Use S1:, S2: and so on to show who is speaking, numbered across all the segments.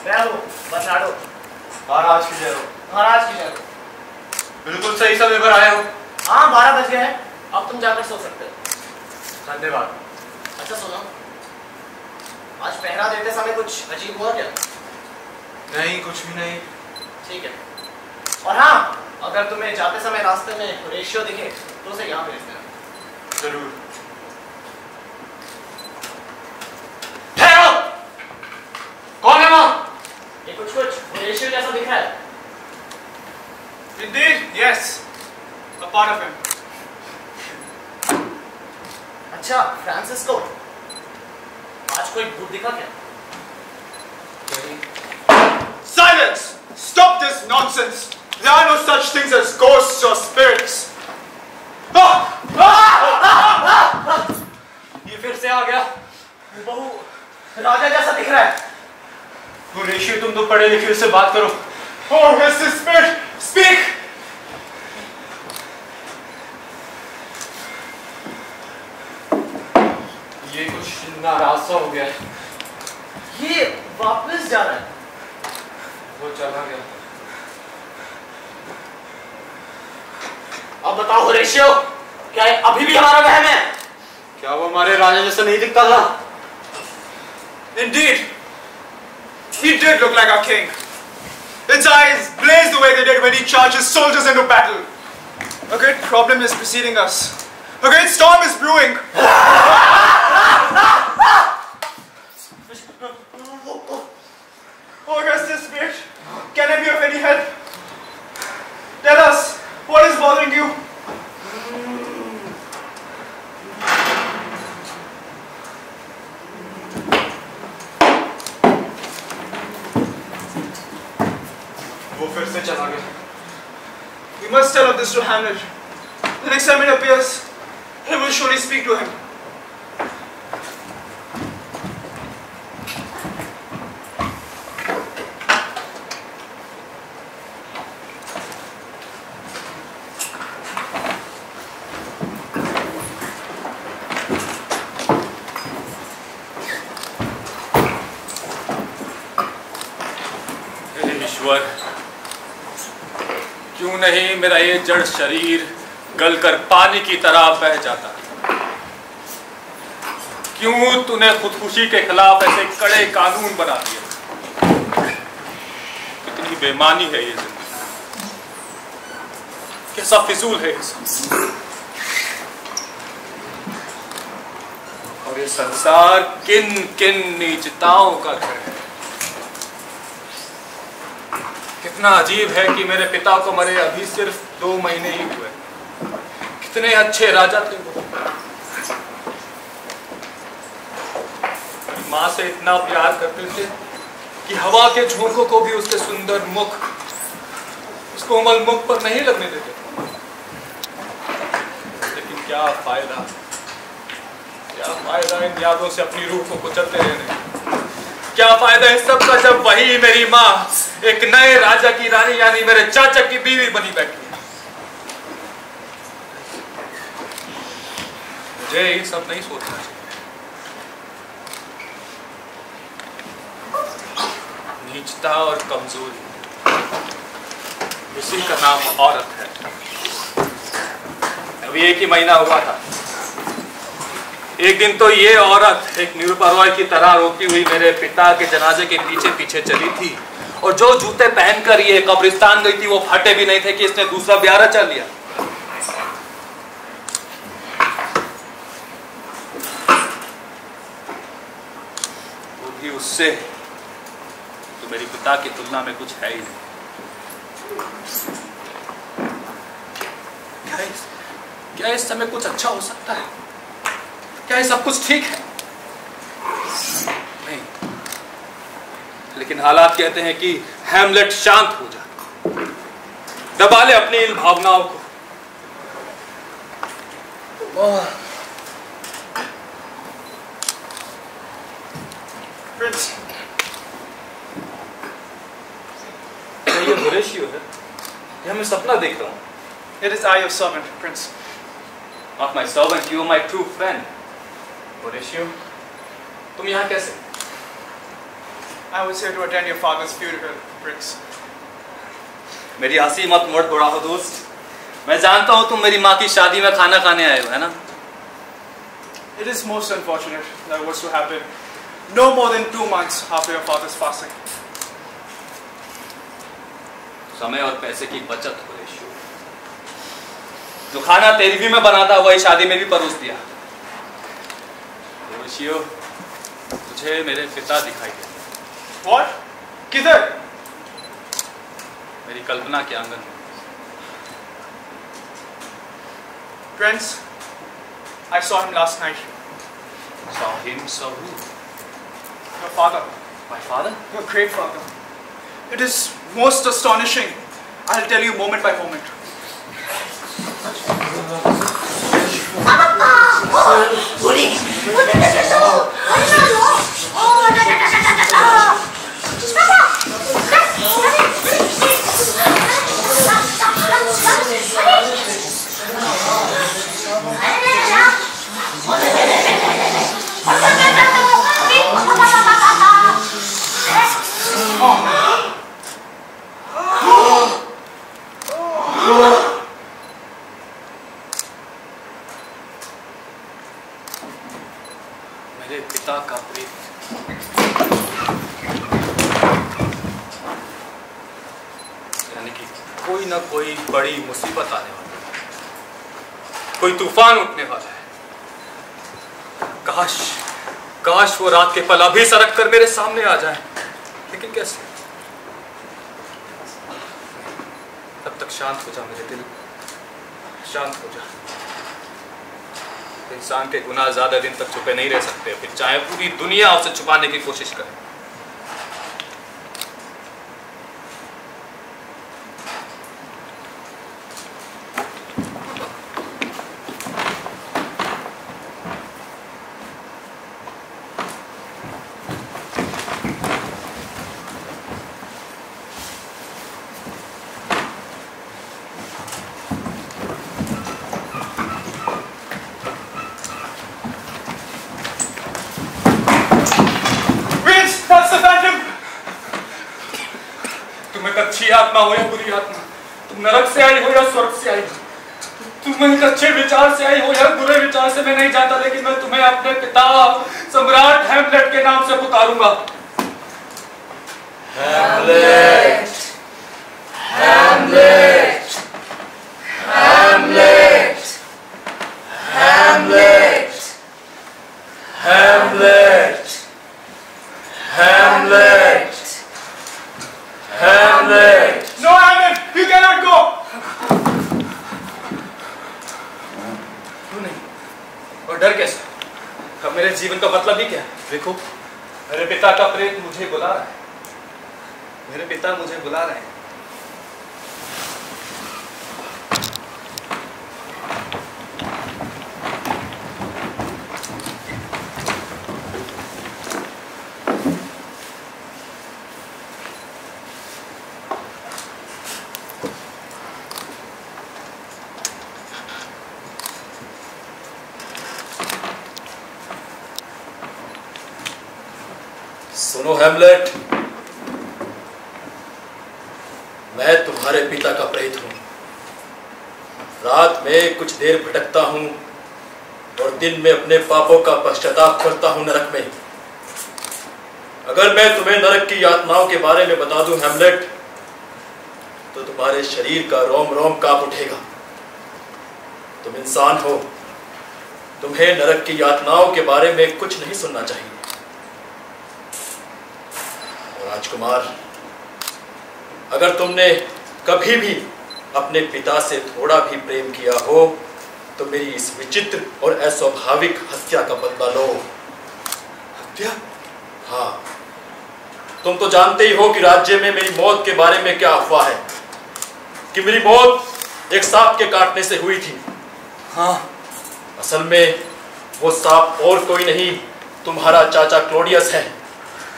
S1: मैं हूँ बर्नार्डो।
S2: महाराज की जय हो।
S1: महाराज की जय हो।
S2: बिल्कुल सही समय पर आए हो।
S1: हाँ 12 बज गए हैं, अब तुम जाकर सो सकते हो।
S2: धन्यवाद।
S1: अच्छा सुनो, आज पहरा देते समय कुछ अजीब हुआ क्या?
S2: नहीं, कुछ भी नहीं।
S1: ठीक है। और हाँ, अगर तुम्हें जाते समय रास्ते में होरेशियो दिखे तो उसे यहाँ भेज देना।
S2: जरूर। कौन है वहाँ?
S1: ये कुछ होरेशियो जैसा दिख रहा है।
S2: Indeed, yes. A part of him.
S1: अच्छा, फ्रांसिस्को, आज कोई भूत दिखा क्या?
S3: Silence! Stop this nonsense! There are no such things as ghosts or spirits.
S2: ये फिर से आ गया।
S1: बहु राजा जैसा दिख रहा है।
S2: होरेशियो, तुम तो पढ़े लिखे, उससे बात करो।
S3: Oh, yes, this spirit! Speak!
S2: ये कुछ नाराज सा हो गया।
S1: ये वापस जा रहा है।
S2: वो चला गया।
S1: अब बताओ होरेशियो, क्या ये अभी भी हमारा वहम है?
S2: क्या वो हमारे राजा जैसा नहीं दिखता था?
S3: Indeed, he did look like our king. His eyes blazed the way they did when he charged his soldiers into battle. A great problem is preceding us. A great storm is brewing. Oh, Augustus, spirit, can I be of any help? Tell us, what is bothering you?
S2: वो फिर से चला गया।
S3: We must tell of this to Hamlet. The next time it appears, he will surely speak to him.
S4: ईश्वर, क्यों नहीं मेरा ये जड़ शरीर गलकर पानी की तरह बह जाता? क्यों तूने खुदकुशी के खिलाफ ऐसे कड़े कानून बना दिए? कितनी बेईमानी है ये जिंदगी, कैसा फिजूल है ये सब। और ये संसार किन किन नीचताओं का घर है। कितना अजीब है कि मेरे पिता को मरे अभी सिर्फ 2 महीने ही हुए। कितने अच्छे राजा थे वो। माँ से इतना प्यार करते थे कि हवा के झोंकों को भी उसके सुंदर मुख, उस कोमल मुख पर नहीं लगने देते। लेकिन क्या फायदा इन यादों से अपनी रूह को कुचलते रहने। क्या फायदा इस सब का जब वही मेरी माँ एक नए राजा की रानी यानी मेरे चाचा की बीवी बनी बैठी है। मुझे ये सब नहीं सोचना चाहिए। नीचता और कमजोरी, इसी का नाम औरत है। अभी 1 ही महीना हुआ था। एक दिन तो ये औरत एक निरुपरवाई की तरह रोती हुई मेरे पिता के जनाजे के पीछे पीछे चली थी, और जो जूते पहनकर ये कब्रिस्तान गई थी वो फटे भी नहीं थे कि इसने दूसरा ब्याह रचा लिया। वो भी उससे तो मेरे पिता की तुलना में कुछ है ही नहीं। क्या इस समय कुछ अच्छा हो सकता है? क्या ये सब कुछ ठीक है? नहीं, लेकिन हालात कहते हैं कि हैमलेट शांत हो जा, दबा ले अपनी इन भावनाओं को।
S3: Prince,
S4: ये होरेशियो है? ये मैं सपना देख रहा हूँ।
S3: it is I, your servant, Prince.
S4: Not my servant, you are my true friend. Horatio, तुम यहाँ कैसे?
S3: I was here to attend your father's funeral, Prince.
S4: मेरी हंसी मत मोड़ तोड़ा हो दोस्त। मैं जानता हूँ तुम मेरी माँ की शादी में खाना खाने आए हो, है ना?
S3: It is most unfortunate that was to happen no more than 2 months after your father's passing.
S4: समय और पैसे की बचत हो रेशियो। जो खाना तेरहवीं में बना था वही शादी में भी परोस दिया। रेशियो, तुझे मेरे पिता दिखाई देते।
S3: What? किधर?
S4: मेरी कल्पना के आंगन में।
S3: Prince, I saw him last night.
S4: Saw him, saw who?
S3: Your father.
S4: My father?
S3: Your great father. It is most astonishing. I'll tell you moment by moment.
S4: मेरे पिता का प्रेत। यानी कि कोई ना कोई बड़ी मुसीबत आने वाली है, कोई तूफान उठने वाला है। काश काश वो रात के पल अभी सरक कर मेरे सामने आ जाए, लेकिन कैसे? तब तक शांत हो जा मेरे दिल, शांत हो जा। इंसान के गुनाह ज्यादा दिन तक छुपे नहीं रह सकते, फिर चाहे पूरी दुनिया उसे छुपाने की कोशिश करे। अच्छी आत्मा हो या बुरी आत्मा, तुम नरक से आई हो या स्वर्ग से आई हो, तुम एक अच्छे विचार से आई हो या बुरे विचार से, मैं नहीं जानता, लेकिन मैं तुम्हें अपने पिता सम्राट हैमलेट के नाम से पुकारूंगा। Hamlet, Hamlet, Hamlet, Hamlet, Hamlet, Hamlet, Hamlet!
S3: No, Hamlet! You cannot go!
S4: क्यों नहीं? और डर कैसे? अब मेरे जीवन का मतलब ही क्या है? देखो, मेरे पिता का प्रेत मुझे बुला रहा है। मेरे पिता मुझे बुला रहे हैं।
S5: सुनो हैमलेट, मैं तुम्हारे पिता का प्रेत हूं। रात में कुछ देर भटकता हूं और दिन में अपने पापों का पश्चाताप करता हूं नरक में। अगर मैं तुम्हें नरक की यातनाओं के बारे में बता दूं हैमलेट, तो तुम्हारे शरीर का रोम रोम कांप उठेगा। तुम इंसान हो, तुम्हें नरक की यातनाओं के बारे में कुछ नहीं सुनना चाहिए। राजकुमार, अगर तुमने कभी भी अपने पिता से थोड़ा भी प्रेम किया हो, तो मेरी इस विचित्र और अस्वाभाविक हत्या का बदला लो। हत्या? हाँ, तुम तो जानते ही हो कि राज्य में मेरी मौत के बारे में क्या अफवाह है, कि मेरी मौत एक सांप के काटने से हुई थी। हाँ, असल में वो सांप और कोई नहीं, तुम्हारा चाचा क्लोडियस है,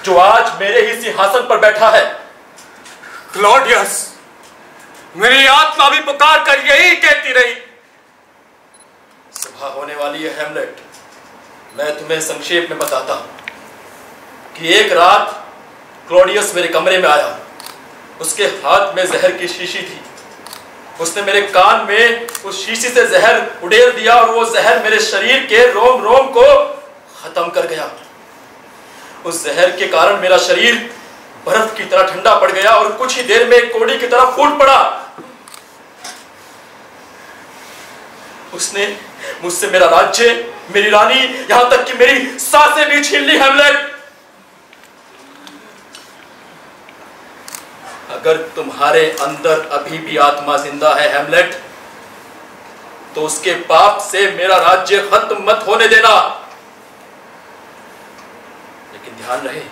S5: जो आज मेरे ही सिंहासन पर बैठा है।
S4: क्लॉडियस, मेरी आत्मा भी पुकार कर यही कहती रही।
S5: सुबह होने वाली है हैमलेट। मैं तुम्हें संक्षेप में बताता हूं कि एक रात क्लॉडियस मेरे कमरे में आया। उसके हाथ में जहर की शीशी थी। उसने मेरे कान में उस शीशी से जहर उड़ेल दिया और वो जहर मेरे शरीर के रोम रोम को खत्म कर गया। उस जहर के कारण मेरा शरीर बर्फ की तरह ठंडा पड़ गया और कुछ ही देर में कोड़ी की तरह फूट पड़ा। उसने मुझसे मेरा राज्य, मेरी रानी, यहां तक कि मेरी सांसें भी छीन ली। हैमलेट, अगर तुम्हारे अंदर अभी भी आत्मा जिंदा है हैमलेट, तो उसके पाप से मेरा राज्य खत्म मत होने देना। लेकिन ध्यान रहे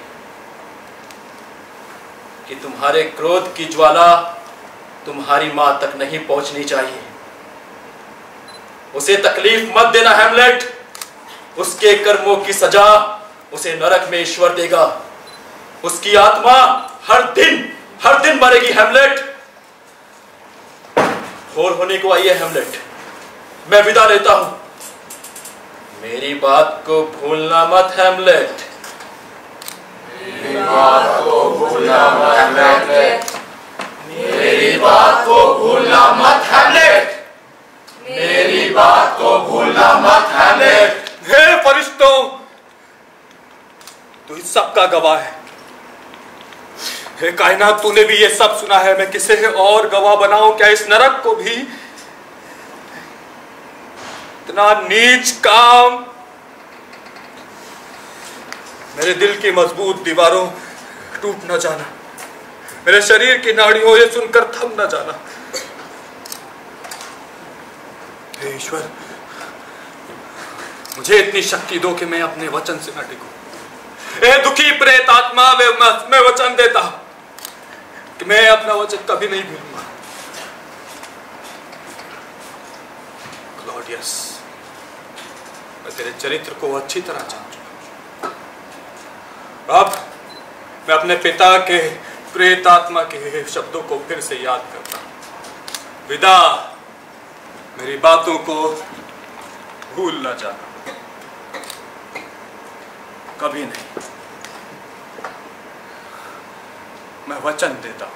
S5: कि तुम्हारे क्रोध की ज्वाला तुम्हारी मां तक नहीं पहुंचनी चाहिए। उसे तकलीफ मत देना हैमलेट। उसके कर्मों की सजा उसे नरक में ईश्वर देगा। उसकी आत्मा हर दिन मरेगी हैमलेट। भोर होने को आई है हैमलेट, मैं विदा लेता हूं। मेरी बात को भूलना मत हैमलेट।
S2: मेरी बात को भूलना मत हैमलेट।
S5: मेरी बात को भूलना मत हैमलेट। मेरी बात को भूलना मत हैमलेट।
S4: हे फरिश्तों, तू इस सब का गवाह है। हे कायनात, तूने भी ये सब सुना है। मैं किसे और गवाह बनाऊं? क्या इस नरक को भी इतना नीच काम? मेरे दिल की मजबूत दीवारों टूट न जाना, मेरे शरीर की नाड़ियों ये सुनकर थम न जाना। हे ईश्वर, मुझे इतनी शक्ति दो कि मैं अपने वचन से न टिकूं। ए दुखी प्रेत आत्मा, मैं वचन देता हूं कि मैं अपना वचन कभी नहीं भूलूंगा। क्लॉडियस, मैं तेरे चरित्र को अच्छी तरह जान चुका। अब मैं अपने पिता के प्रेत आत्मा के शब्दों को फिर से याद करता हूं। विदा, मेरी बातों को भूल न जाना, कभी नहीं। मैं वचन देता हूं।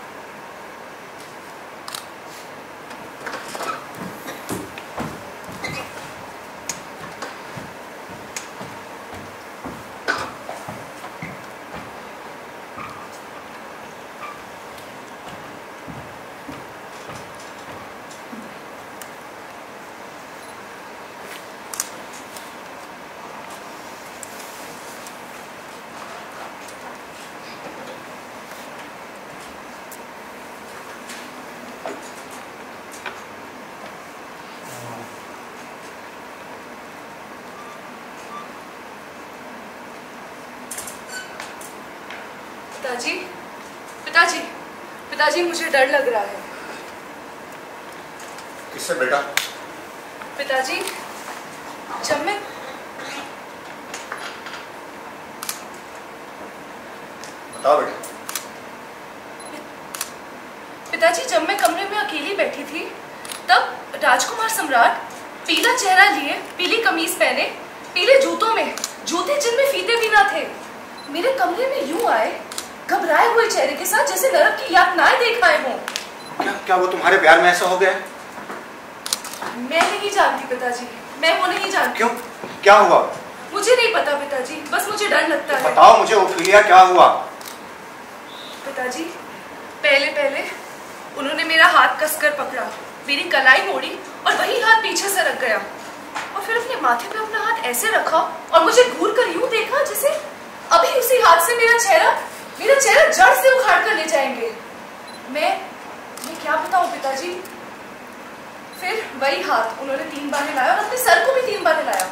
S6: पिताजी, पिताजी, पिताजी, मुझे डर लग रहा है।
S2: किससे बेटा?
S6: पिताजी, जब मैं
S2: बताओ बेटा।
S6: पिताजी, जब मैं कमरे में अकेली बैठी थी तब राजकुमार सम्राट पीला चेहरा लिए, पीली कमीज पहने, पीले जूतों में, जूते जिनमें फीते भी ना थे, मेरे कमरे में यूं आए, घबराए हुए चेहरे के साथ, जैसे नरक की यातनाएं देख आए हों।
S2: क्या वो तुम्हारे प्यार में ऐसा हो गया?
S6: मैं नहीं जानती पिताजी, मैं वो नहीं जानती।
S2: क्यों? क्या हुआ?
S6: मुझे नहीं पता पिताजी, बस मुझे डर लगता है।
S2: बताओ मुझे ओफिलिया, क्या हुआ?
S6: पिताजी, पहले उन्होंने मेरा हाथ कसकर पकड़ा, मेरी कलाई मोड़ी और वही हाथ पीछे से रख गया, और फिर अपने माथे पे अपना हाथ ऐसे रखा और मुझे घूर कर यूं देखा जैसे अभी उसी हाथ से मेरा चेहरा जड़ से उखाड़ कर ले जाएंगे। मैं क्या बताऊं पिताजी। फिर वही हाथ उन्होंने 3 बार हिलाया और अपने सर को भी 3 बार हिलाया,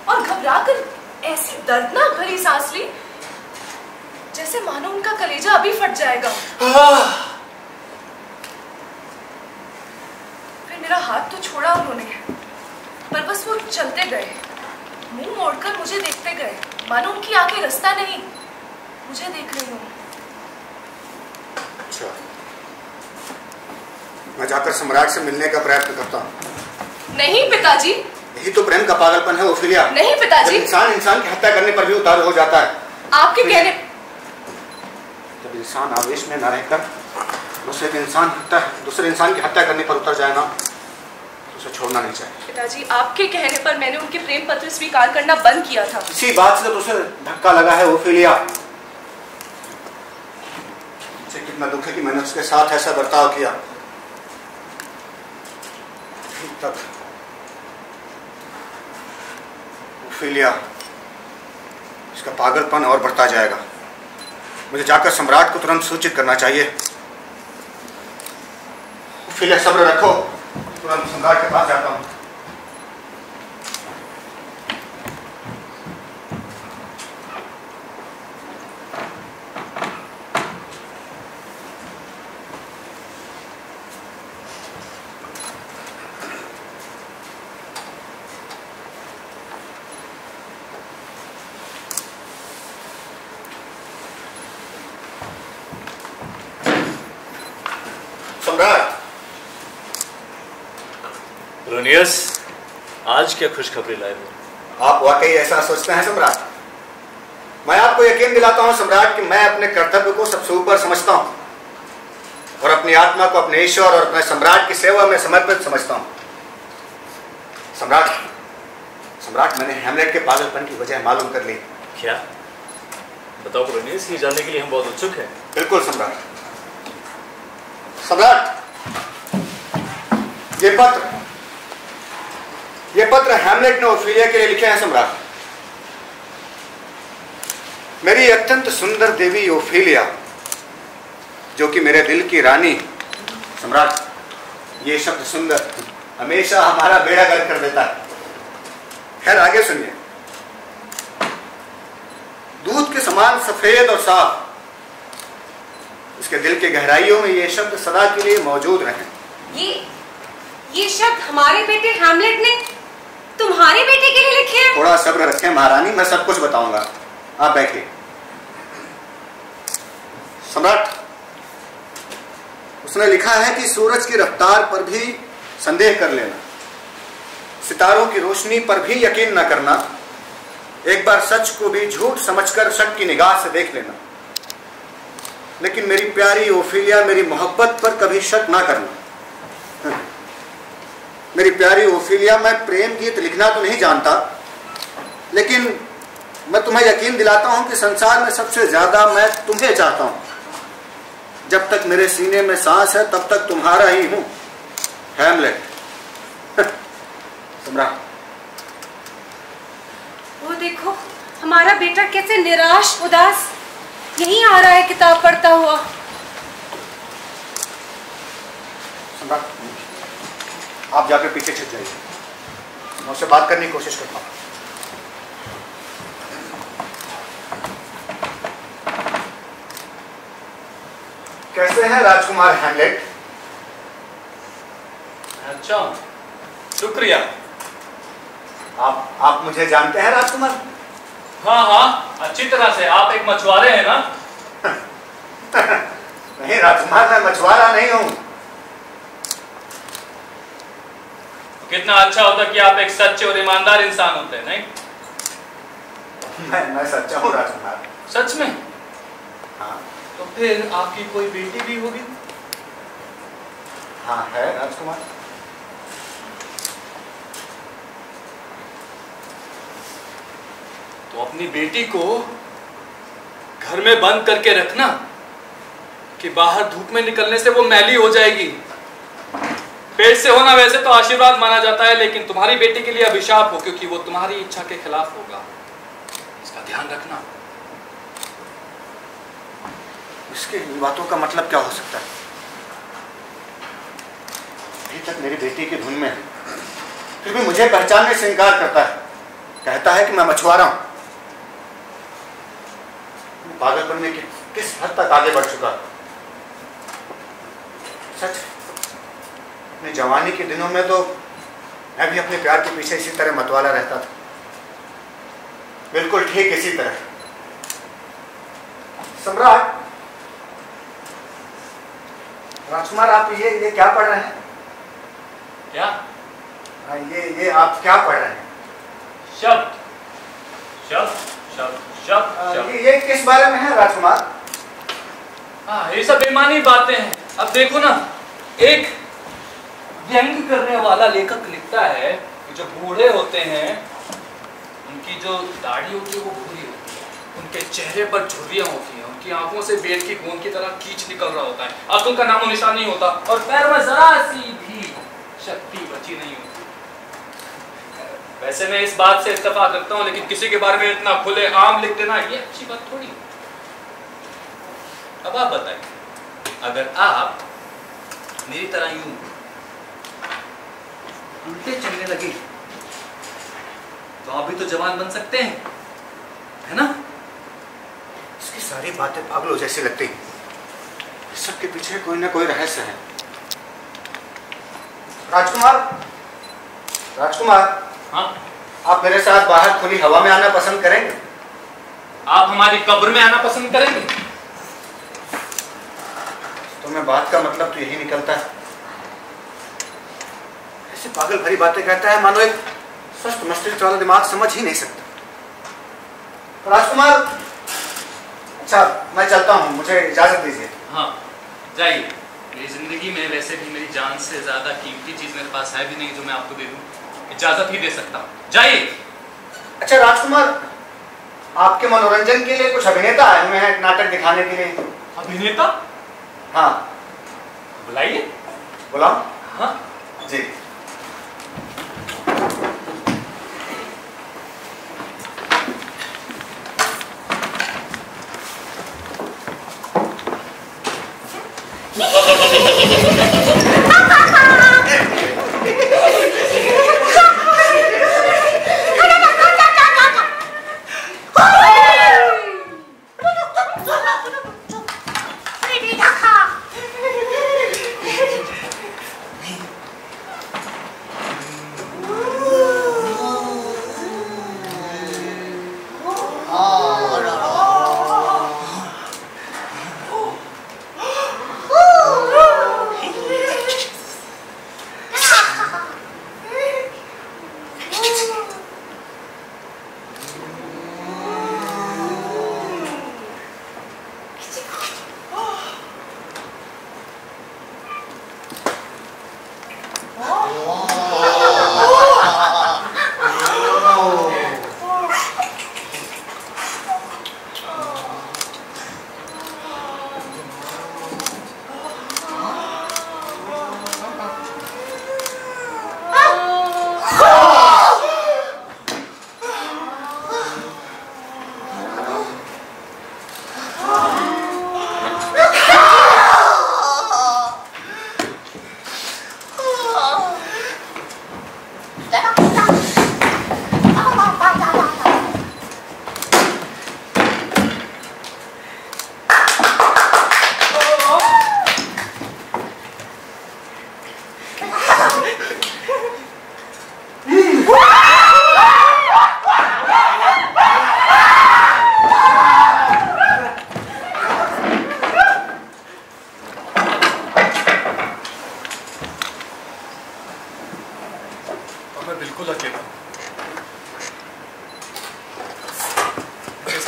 S6: और घबराकर ऐसी दर्दनाक भरी सांस ली जैसे मानो उनका कलेजा अभी फट जाएगा। फिर मेरा हाथ तो छोड़ा उन्होंने, पर बस वो चलते गए, मुंह मोड़कर मुझे देखते गए, मानो उनकी आंखें रास्ता नहीं मुझे देख रही हूँ।
S2: अच्छा, मैं जाकर सम्राट से मिलने का प्रयत्न करता हूँ।
S6: नहीं पिताजी।
S2: यही तो प्रेम का पागलपन है ओफिलिया।
S6: नहीं पिताजी।
S2: जब इंसान की हत्या करने पर भी उतारू हो जाता है,
S6: आपके कहने
S2: जब इंसान आवेश में न रहकर दूसरे इंसान की हत्या करने पर उतर जाए ना, तो उसे छोड़ना नहीं चाहिए।
S6: पिताजी, आपके कहने पर मैंने उनके प्रेम पत्र स्वीकार करना बंद किया था।
S2: इसी बात से तो उसे धक्का लगा है ओफेलिया। मुझे कितना दुख है कि मैंने उसके साथ ऐसा बर्ताव किया। तक ओफेलिया, इसका पागलपन और बढ़ता जाएगा। मुझे जाकर सम्राट को तुरंत सूचित करना चाहिए। ओफेलिया, सब्र रखो, तुरंत सम्राट के पास जाता हूं।
S4: रोनियस, आज क्या खुशखबरी लाए हो?
S2: आप वाकई ऐसा सोचते हैं सम्राट? मैं आपको यकीन दिलाता हूं सम्राट कि मैं अपने कर्तव्य को सबसे ऊपर समझता हूं और अपनी आत्मा को अपने ईश्वर और अपने सम्राट की सेवा में समर्पित समझता हूं। सम्राट, मैंने हैमलेट के पागलपन की वजह मालूम कर ली।
S4: क्या? बताओ रोनियस, ये जानने के लिए हम बहुत उत्सुक हैं।
S2: बिल्कुल सम्राट। ये पत्र हैमलेट ने ओफेलिया के लिए लिखे हैं सम्राट। मेरी अत्यंत सुंदर देवी ओफेलिया, जो कि मेरे दिल की रानी। सम्राट, ये शब्द सुंदर हमेशा हमारा बेड़ा गर्क कर देता है। खैर, आगे सुनिए। दूध के समान सफेद और साफ उसके दिल के गहराइयों में ये शब्द सदा के लिए मौजूद रहे।
S7: ये शब्द हमारे बेटे हैमलेट ने तुम्हारे बेटे के लिए लिखे हैं?
S2: थोड़ा सब्र रखें महारानी, मैं सब कुछ बताऊंगा। आप बैठिए। सम्राट, उसने लिखा है कि सूरज की रफ्तार पर भी संदेह कर लेना, सितारों की रोशनी पर भी यकीन न करना, एक बार सच को भी झूठ समझकर शक की निगाह से देख लेना, लेकिन मेरी प्यारी ओफेलिया, मेरी मोहब्बत पर कभी शक ना करना। मेरी प्यारी ओफेलिया, मैं प्रेम गीत लिखना तो नहीं जानता, लेकिन मैं तुम्हें यकीन दिलाता हूं कि संसार में सबसे ज्यादा मैं तुम्हें चाहता हूं। जब तक मेरे सीने में सांस है तब तक तुम्हारा ही हूं, हैमलेट। सम्राट,
S7: वो देखो, हमारा बेटा कैसे निराश उदास यहीं आ रहा है किताब पढ़ता हुआ।
S2: सम्राट, आप जाकर पीछे छिप जाइए, मैं उससे बात करने की कोशिश करता हूं। कैसे हैं राजकुमार हैमलेट?
S4: अच्छा, शुक्रिया।
S2: आप मुझे जानते हैं राजकुमार?
S4: हाँ, अच्छी तरह से। आप एक मछुआरे हैं ना?
S2: नहीं राजकुमार, मैं मछुआरा नहीं हूं।
S4: कितना अच्छा होता कि आप एक सच्चे और ईमानदार इंसान होते हैं, नहीं?
S2: मैं सच्चा हूं राजकुमार।
S4: सच में?
S2: हाँ।
S4: तो फिर आपकी कोई बेटी भी होगी?
S2: हाँ, है राजकुमार।
S4: तो अपनी बेटी को घर में बंद करके रखना कि बाहर धूप में निकलने से वो मैली हो जाएगी। पेट से होना वैसे तो आशीर्वाद माना जाता है, लेकिन तुम्हारी बेटी के लिए अभिशाप हो, क्योंकि वो तुम्हारी इच्छा के खिलाफ होगा। इसका ध्यान रखना।
S2: इसके इन बातों का मतलब क्या हो सकता है? अभी तक मेरी बेटी की धुन में है, फिर भी मुझे पहचानने से इनकार करता है। कहता है कि मैं मछुआरा हूं। पागलपन में किस हद तक आगे बढ़ चुका। सच, अपनी जवानी के दिनों में तो मैं भी अपने प्यार के पीछे इसी तरह मतवाला रहता था, बिल्कुल ठीक इसी तरह। सम्राट, राजकुमार, आप ये क्या पढ़ रहे हैं?
S4: क्या?
S2: ये आप क्या पढ़ रहे हैं?
S4: शब्द शब्द शब्द शब्द शब्द।
S2: ये किस बारे में है राजकुमार?
S4: हाँ, ये सब बेमानी बातें हैं। अब देखो ना, एक व्यंग करने वाला लेखक लिखता है कि जो बूढ़े होते हैं उनकी जो दाढ़ी होती है वो भूरी होती है, उनके चेहरे पर झुर्रियां होती हैं, उनकी आंखों से बेल की गोंद की तरह कीच निकल रहा होता है, अक्ल का नामो निशान नहीं होता और पैर में जरा सी भी शक्ति बची नहीं होती। वैसे मैं इस बात से इत्तेफाक करता हूँ, लेकिन किसी के बारे में इतना खुले आम लिख देना ये अच्छी बात थोड़ी। अब आप बताइए, अगर आप मेरी तरह यूं उल्टे चलने लगे तो आप भी तो जवान बन सकते हैं, है ना?
S2: इसकी सारी बातें पागलों जैसी लगती, सबके पीछे कोई ना कोई रहस्य है। राजकुमार, राजकुमार,
S4: हाँ,
S2: आप मेरे साथ बाहर खुली हवा में आना पसंद करेंगे?
S4: आप हमारी कब्र में आना पसंद करेंगे?
S2: तो मैं बात का मतलब तो यही निकलता है, ऐसी पागल भरी बातें कहता है मानो एक स्वस्थ मस्तिष्क वाला दिमाग समझ ही नहीं सकता। राजकुमार, अच्छा मैं चलता हूँ, मुझे इजाजत दीजिए।
S4: हाँ, जाइए। मेरी जिंदगी में वैसे भी मेरी जान से ज्यादा कीमती चीज मेरे पास है भी नहीं जो मैं आपको दे दूं। इजाजत ही दे सकता हूँ, जाइए।
S2: अच्छा राजकुमार, आपके मनोरंजन के लिए कुछ अभिनेता आए हुए हैं नाटक दिखाने के लिए।
S4: अभिनेता?
S2: हाँ,
S4: बुलाइए।
S2: बुलाओ।
S4: हाँ
S2: जी।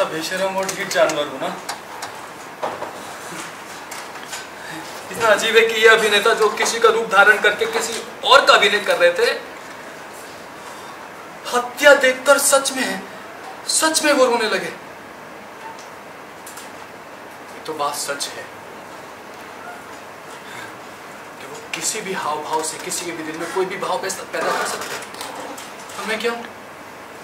S4: बेशरम और ढीठ जानवर हूं ना। इतना अजीब है कि ये अभिनेता जो किसी का रूप धारण करके किसी और का अभिनय कर रहे थे, हत्या देखकर सच में वो रोने लगे। तो बात सच है कि वो किसी भी हाव भाव से किसी के भी दिल में कोई भी भाव पैदा कर सकते। तो मैं क्या हूं?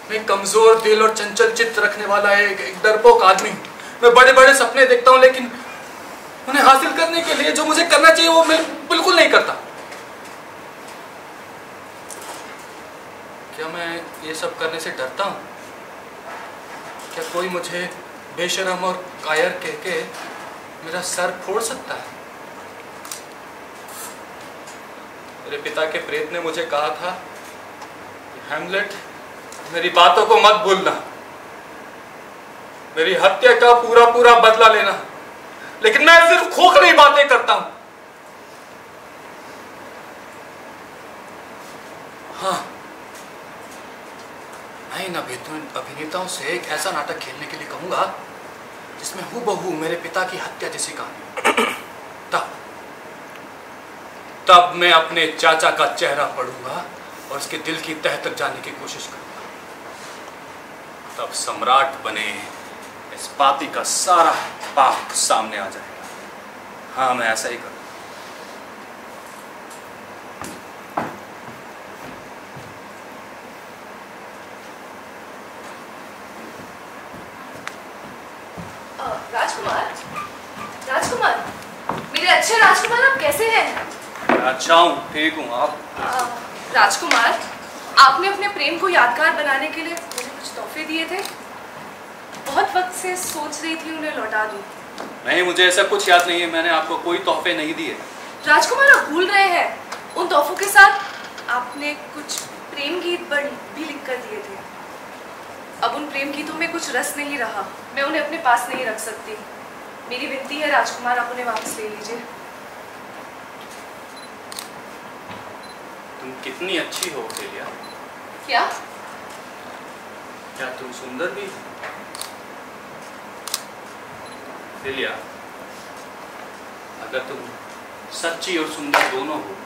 S4: मैं कमजोर दिल और चंचल चित्त रखने वाला एक डरपोक आदमी हूं। मैं बड़े बड़े सपने देखता हूं, लेकिन उन्हें हासिल करने के लिए जो मुझे करना चाहिए वो मैं बिल्कुल नहीं करता। क्या मैं ये सब करने से डरता हूं? क्या कोई मुझे बेशरम और कायर कह के मेरा सर फोड़ सकता है? मेरे पिता के प्रेत ने मुझे कहा था, हैमलेट मेरी बातों को मत भूलना, मेरी हत्या का पूरा पूरा बदला लेना। लेकिन मैं सिर्फ खोखली बातें करता हूं। हाँ, मैं इन अभिनेताओं से एक ऐसा नाटक खेलने के लिए कहूंगा जिसमें हूबहू मेरे पिता की हत्या जैसी कहानी। तब मैं अपने चाचा का चेहरा पढ़ूंगा और उसके दिल की तह तक जाने की कोशिश करूंगा। तब सम्राट बने इस पापी का सारा पाप सामने आ जाएगा। हाँ, मैं ऐसा ही करूंगा।
S6: राजकुमार, राजकुमार, मेरे अच्छे राजकुमार, आप कैसे हैं?
S4: अच्छा हूँ, ठीक हूँ। आप?
S6: राजकुमार, आपने अपने प्रेम को यादगार बनाने के लिए मुझे कुछ तोहफे दिए थे। बहुत वक्त से सोच रही थी उन्हें लौटा दूं।
S4: नहीं, मुझे ऐसा कुछ याद नहीं है। मैंने आपको कोई तोहफे नहीं दिए।
S6: राजकुमार, आप भूल रहे हैं। उन तोहफों के साथ आपने कुछ प्रेम गीत भी लिख कर दिए थे। अब उन प्रेम गीतों में कुछ रस नहीं रहा। मैं उन्हें अपने पास नहीं रख सकती। मेरी विनती है राजकुमार, आप उन्हें वापस ले लीजिए।
S4: तुम कितनी अच्छी हो ओफेलिया।
S6: क्या?
S4: क्या तुम सुंदर भी हो? ओफेलिया, अगर तुम सच्ची और सुंदर दोनों हो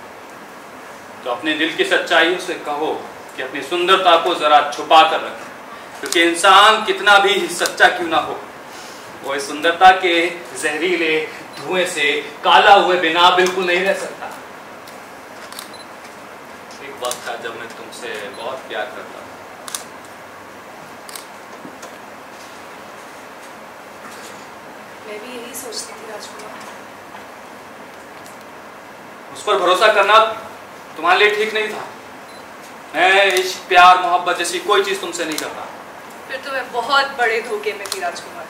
S4: तो अपने दिल की सच्चाइयों से कहो कि अपनी सुंदरता को जरा छुपा कर रखें, क्योंकि इंसान कितना भी सच्चा क्यों ना हो, वो इस सुंदरता के जहरीले धुएं से काला हुए बिना बिल्कुल नहीं रह सकता। एक वक्त था जब मैं तुमसे बहुत प्यार करता था।
S6: मैं भी यही सोचती थी राजकुमार।
S4: उस पर भरोसा करना तुम्हारे लिए ठीक नहीं था। मैं इश्क, प्यार, मोहब्बत जैसी कोई चीज तुमसे नहीं करता।
S6: फिर तो मैं बहुत बड़े धोखे में थी राजकुमार।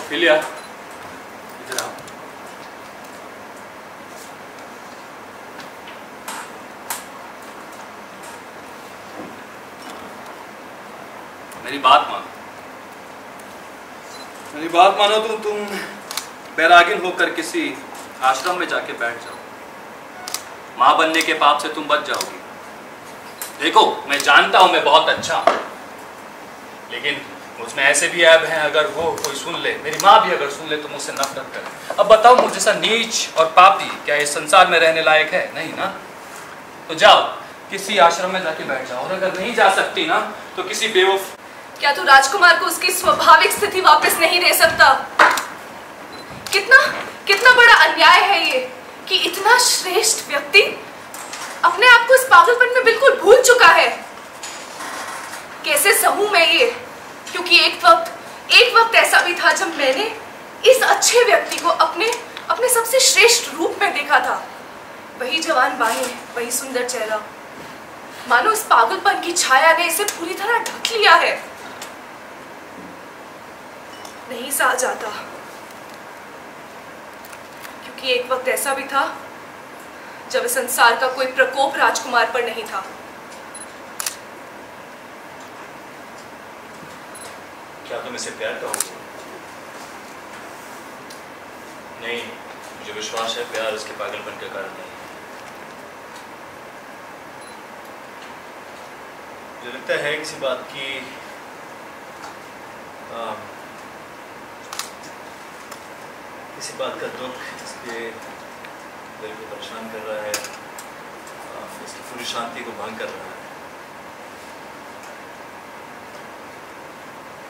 S4: ओफेलिया, इधर आओ। मेरी बात मानो। मेरी बात मानो तो तुम बैरागिन होकर किसी आश्रम में जाके बैठ जाओ। मां बनने के पाप से तुम बच जाओगी। देखो, मैं जानता हूं मैं बहुत अच्छा हूं, लेकिन मुझमें ऐसे भी ऐब हैं, अगर वो कोई सुन ले, मेरी माँ भी अगर सुन ले तो मुझसे नफरत करे। अब बताओ, मुझ जैसा नीच और पापी क्या इस संसार में रहने लायक है? नहीं ना। तो जाओ, किसी आश्रम में जाके बैठ जाओ, और अगर नहीं जा सकती ना तो किसी बेवकूफ।
S6: क्या तू राजकुमार को उसकी स्वाभाविक स्थिति वापस नहीं दे सकता? कितना बड़ा अन्याय है ये कि इतना श्रेष्ठ व्यक्ति अपने आप को इस पागलपन में बिल्कुल भूल चुका है। कैसे सहूं मैं ये? क्योंकि एक वक्त ऐसा भी था जब मैंने इस अच्छे व्यक्ति को अपने सबसे श्रेष्ठ रूप में देखा था। वही जवान बाहें, वही सुंदर चेहरा, मानो इस पागलपन की छाया ने इसे पूरी तरह ढक लिया है। नहीं सहा जाता, क्योंकि एक वक्त ऐसा भी था जब इस संसार का कोई प्रकोप राजकुमार पर नहीं था।
S5: क्या तुम इसे प्यार कहोगे? नहीं, मुझे विश्वास है प्यार उसके पागलपन के कारण नहीं। मुझे लगता है किसी बात की किसी बात का दुख इसके दिल को परेशान कर रहा है, इसकी पूरी शांति को भंग कर रहा है,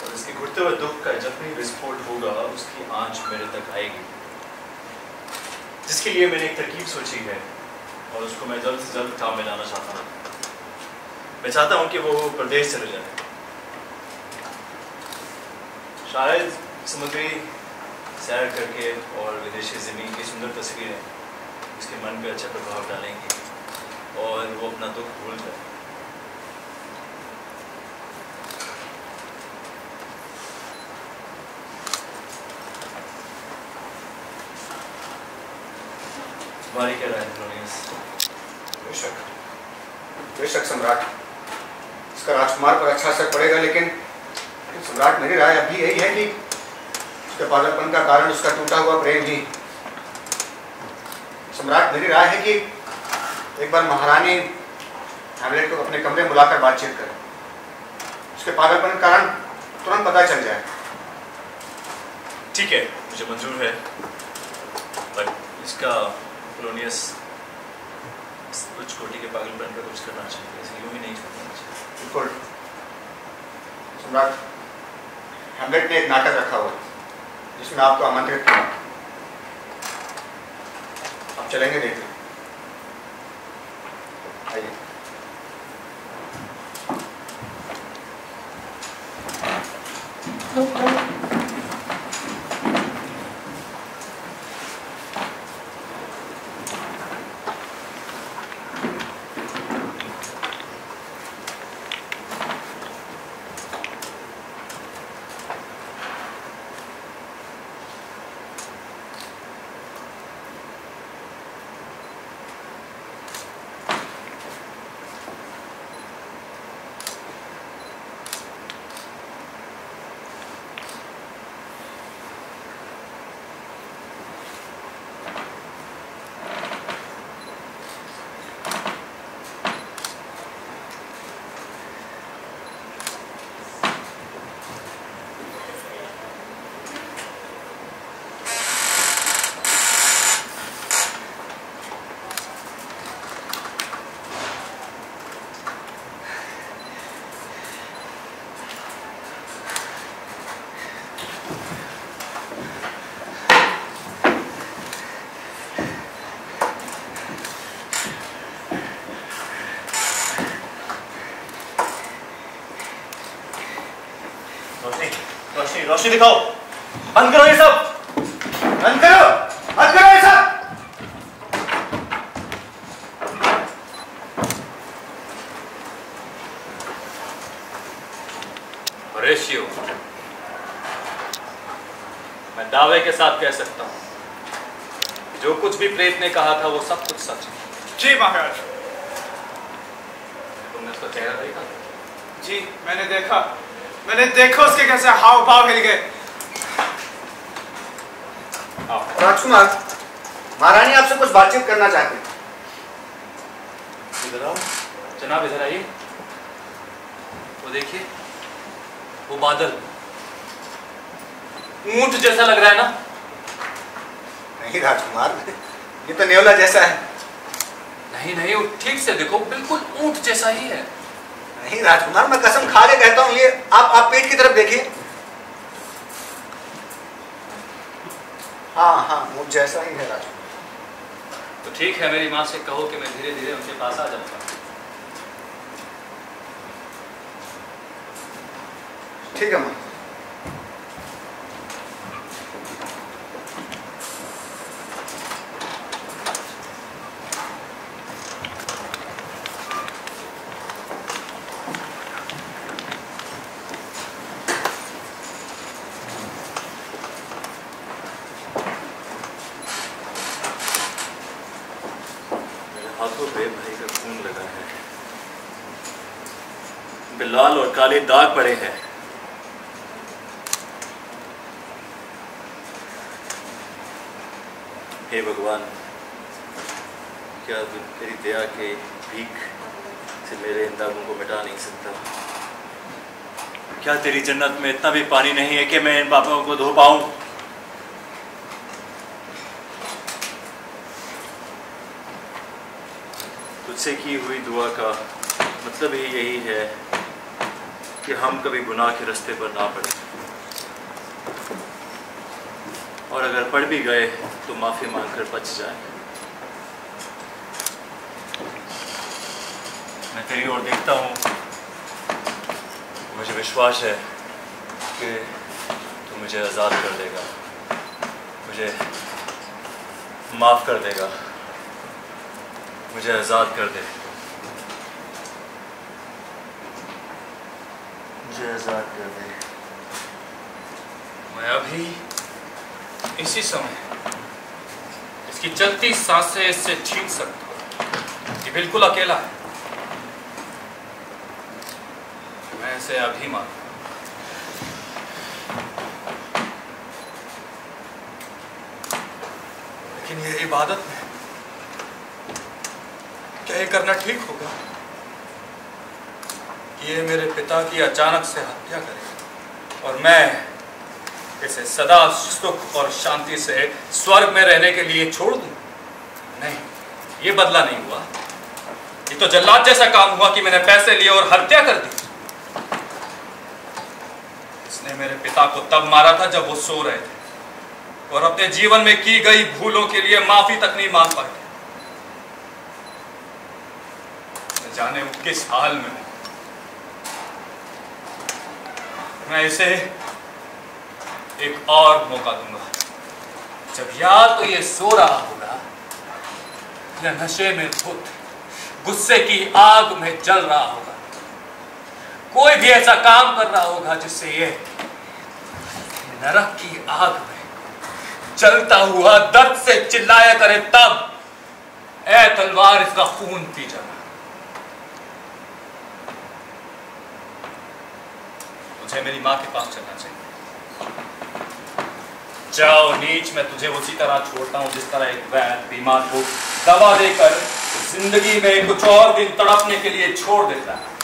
S5: और इसके घुटते हुए दुख का जब भी विस्फोट होगा उसकी आंच मेरे तक आएगी, जिसके लिए मैंने एक तरकीब सोची है और उसको मैं जल्द से जल्द काम में लाना चाहता हूँ। मैं चाहता हूँ कि वो प्रदेश चले जाए। शायद समुद्री सैर करके और विदेशी ज़मीन की सुंदर तस्वीरें उसके मन पे अच्छा प्रभाव डालेंगी और वो अपना दुख भूल जाए। तुम्हारी क्या राय है फ्लोरेंस?
S2: बेशक सम्राट, इसका राजकुमार पर अच्छा असर पड़ेगा, लेकिन सम्राट मेरी राय अभी यही है कि उसके पागलपन का कारण उसका टूटा हुआ प्रेम ही। सम्राट मेरी राय है कि एक बार महारानी हैमलेट को अपने कमरे में बुलाकर बातचीत करें, उसके पागलपन का कारण तुरंत पता चल जाए।
S5: ठीक है, मुझे मंजूर है, पर इसका पोलोनियस, उच्च कोटि के पागलपन पर कुछ करना चाहिए, इसे यूं ही नहीं छोड़ना चाहिए।
S2: बिल्कुल सम्राट, हैमलेट ने एक नाटक रखा हुआ है जिसमें आपको आमंत्रित किया। आप चलेंगे देखने? आइए।
S1: रोशनी दिखाओ। बंद करो ये सब,
S2: बंद करो, बंद करो ये सब।
S4: होरेशियो, मैं दावे के साथ कह सकता हूं जो कुछ भी प्रेत ने कहा था वो सब कुछ सच है।
S3: जी महाराज।
S4: तुमने उसका चेहरा देखा?
S3: जी मैंने देखा उसके कैसे हाव भाव हिल गए।
S2: राजकुमार, महारानी आपसे कुछ बातचीत करना चाहती है।
S4: इधर आओ जनाब, इधर आइए। वो देखिए, वो बादल ऊंट जैसा लग रहा है ना?
S2: नहीं राजकुमार, ये तो नेवला जैसा है।
S4: नहीं, वो ठीक से देखो, बिल्कुल ऊंट जैसा ही है।
S2: नहीं राजकुमार, मैं कसम खा के कहता हूँ, ये आप पेट की तरफ देखिए। हाँ, ऊंट जैसा ही है राजकुमार।
S4: तो ठीक है, मेरी माँ से कहो कि मैं धीरे धीरे उनके पास आ जाऊंगा।
S2: ठीक है माँ।
S5: हाथों पे भाई का खून लगा है, लाल और काले दाग पड़े हैं। हे भगवान, क्या तू तेरी दया के भीख से मेरे इन दागों को मिटा नहीं सकता? क्या तेरी जन्नत में इतना भी पानी नहीं है कि मैं इन पापों को धो पाऊं? तुझसे की हुई दुआ का मतलब ही यही है कि हम कभी गुनाह के रास्ते पर ना पड़े, और अगर पड़ भी गए तो माफ़ी मांगकर बच जाए। मैं तेरी ओर देखता हूँ, मुझे विश्वास है कि तू मुझे आज़ाद कर देगा, मुझे माफ़ कर देगा, मुझे आज़ाद कर दे, मुझे आज़ाद कर दे।
S4: मैं अभी इसी समय इसकी चलती सांसें इससे छीन सकता हूँ। ये बिल्कुल अकेला है, मैं इसे अभी मारूं। लेकिन ये इबादत में क्या ये करना ठीक होगा कि ये मेरे पिता की अचानक से हत्या करे और मैं इसे सदा सुख और शांति से स्वर्ग में रहने के लिए छोड़ दूं? नहीं, ये बदला नहीं हुआ। ये तो जल्लाद जैसा काम हुआ कि मैंने पैसे लिए और हत्या कर दी। इसने मेरे पिता को तब मारा था जब वो सो रहे थे और अपने जीवन में की गई भूलों के लिए माफी तक नहीं मांग पाए। न जाने वो किस हाल में हो। मैं इसे एक और मौका दूंगा, जब या तो ये सो रहा होगा या नशे में धुत गुस्से की आग में जल रहा होगा। कोई भी ऐसा काम कर रहा होगा जिससे ये नरक की आग में जलता हुआ दर्द से चिल्लाया करे, तब ऐ तलवार इसका खून पी जाना। मुझे मेरी मां के पास चलना चाहिए। जाओ नीच, मैं तुझे उसी तरह छोड़ता हूं जिस तरह एक वैद्य बीमार को दवा देकर जिंदगी में कुछ और दिन तड़पने के लिए छोड़ देता है।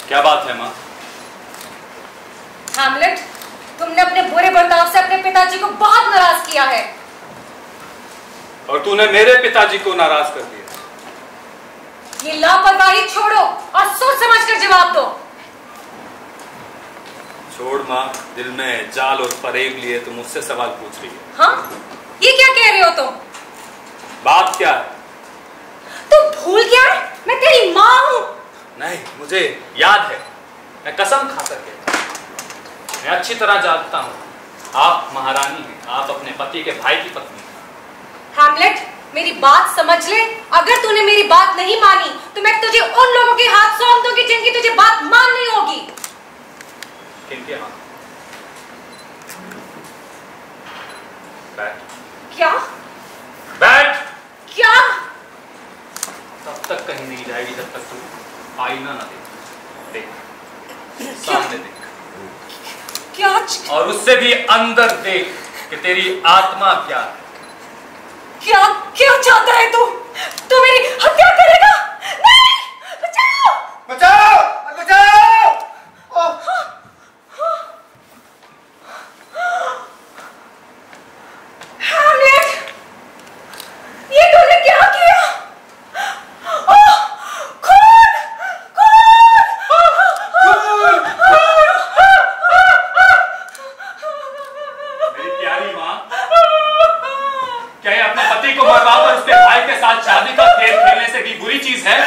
S4: क्या बात है मां?
S7: हैमलेट, तुमने अपने बुरे बर्ताव से अपने पिताजी को बहुत नाराज किया है।
S4: और तूने मेरे पिताजी को नाराज कर दिया।
S7: ये लापरवाही छोड़ो और सोच समझ कर जवाब दो।
S4: छोड़ मां, दिल में जाल और फरेब लिए तुम मुझसे सवाल पूछ रही है।
S7: हाँ, ये क्या कह रहे हो तुम?
S4: बात क्या है?
S7: तुम भूल गया है मैं तेरी माँ हूँ।
S4: नहीं, मुझे याद है, मैं कसम खा कर कहता हूं। मैं अच्छी तरह जानता हूं, आप महारानी हैं, आप अपने पति के भाई की पत्नी हैं।
S7: हैमलेट, मेरी बात समझ ले। अगर तूने मेरी बात नहीं मानी तो मैं तुझे उन लोगों के हाथ सौंप दूंगी जिनकी तुझे बात माननी होगी।
S4: किनके हाथ? बैठ।
S7: क्या?
S4: बैठ।
S7: क्या?
S4: तब तक कहीं नहीं जाएगी जब तक तू आईना ना देख। सामने देख।
S7: क्या?
S4: और उससे भी अंदर देख कि तेरी आत्मा क्या है।
S7: क्या क्या चाहता है तू? तू मेरी हत्या करेगा? नहीं! बचाओ!
S2: बचाओ! बचाओ!
S7: हैमलेट, ये तूने क्या किया? खून!
S4: मेरी प्यारी माँ, क्या ये अपने पति को मरवाकर उसके भाई के साथ शादी का खेल खेलने से भी बुरी चीज है?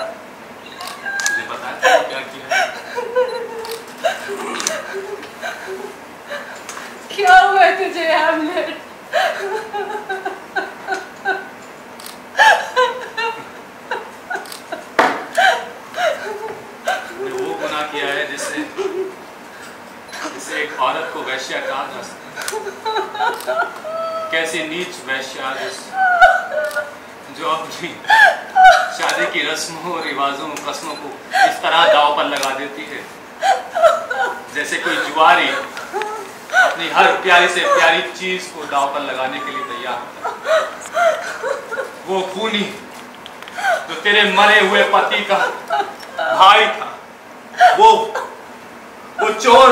S4: तुझे पता है क्या किया?
S7: क्या हुआ तुझे हैमलेट?
S4: तूने वो गुनाह किया है जिससे एक औरत को वैश्या कहा जा सकता है। कैसी नीच वैश्या जो अपनी शादी की रस्मों और रिवाजों कस्मों को इस तरह दांव पर लगा देती है जैसे कोई जुआरी अपनी हर प्यारी से प्यारी चीज को दांव पर लगाने के लिए तैयार होता है। वो खूनी जो तेरे मरे हुए पति का भाई था, वो चोर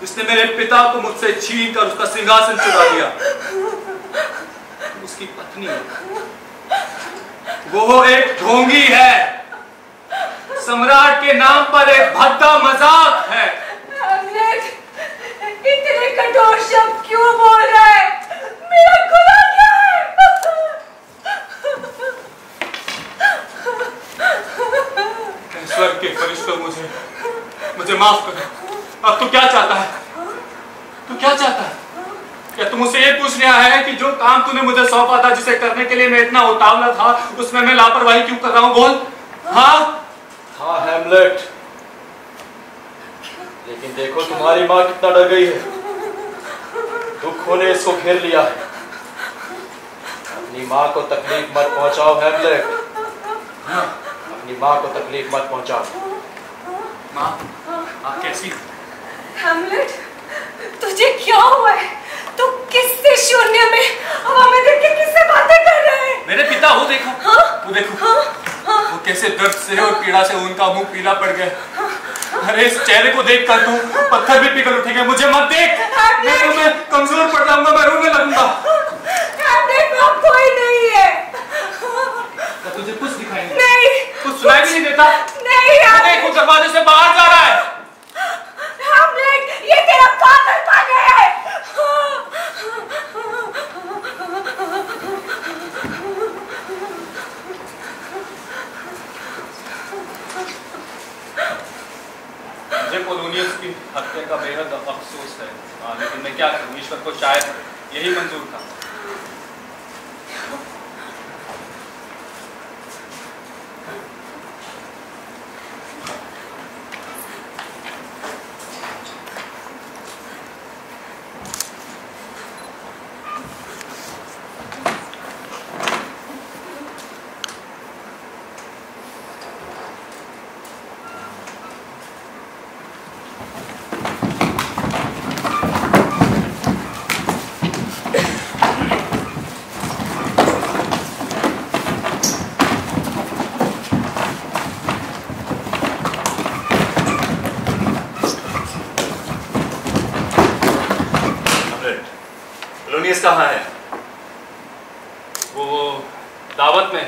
S4: जिसने मेरे पिता को मुझसे छीन कर उसका सिंहासन चुरा लिया, उसकी पत्नी वो एक ढोंगी है, सम्राट के नाम पर एक भद्दा मजाक है।
S7: हैमलेट, इतने कठोर शब्द क्यों बोल रहा है? मेरा गुनाह क्या है?
S4: ईश्वर के फरिश्तों, मुझे माफ करो। अब तू क्या चाहता है? तू क्या चाहता है? क्या तुम मुझसे ये पूछ रहा है कि जो काम तूने मुझे सौंपा था, जिसे करने के लिए मैं इतना उतावला था, उसमें मैं लापरवाही क्यों कर रहा हूँ? बोल। हाँ
S2: हाँ
S5: हैमलेट, लेकिन देखो तुम्हारी माँ कितना डर गई है। दुखों ने इसको घेर लिया है। अपनी माँ को तकलीफ मत पहुंचाओ हैमलेट, अपनी माँ को तकलीफ मत पहुंचाओ।
S4: माँ, आप कैसी?
S6: हैमलेट, तुझे क्या हुआ है? तू किससे शून्य में हवा में देख के किससे बातें कर रहे हैं?
S4: मेरे पिता हो, देखो।
S6: हाँ?
S4: वो देखो, वो कैसे दर्द से और पीड़ा से उनका मुंह पीला पड़ गया। अरे इस चेहरे को देखकर तू पत्थर भी पिघल उठेंगे। मुझे मत देख, मैं कमजोर पड़ जाऊंगा, मैं रोने लगूंगा।
S6: कोई नहीं है।
S4: क्या तुझे कुछ दिखाई नहीं?
S6: नहीं।
S4: कुछ सुनाई भी नहीं देता?
S6: नहीं यार।
S4: देखो दरवाजे से बाहर जा रहा है।
S6: हैमलेट, ये तेरा पागलपन है।
S4: मुझे पोलोनियस की हत्या का बेहद अफसोस है, लेकिन मैं क्या करूं, ईश्वर को शायद यही मंजूर था। पोलोनियस कहाँ है? वो दावत में।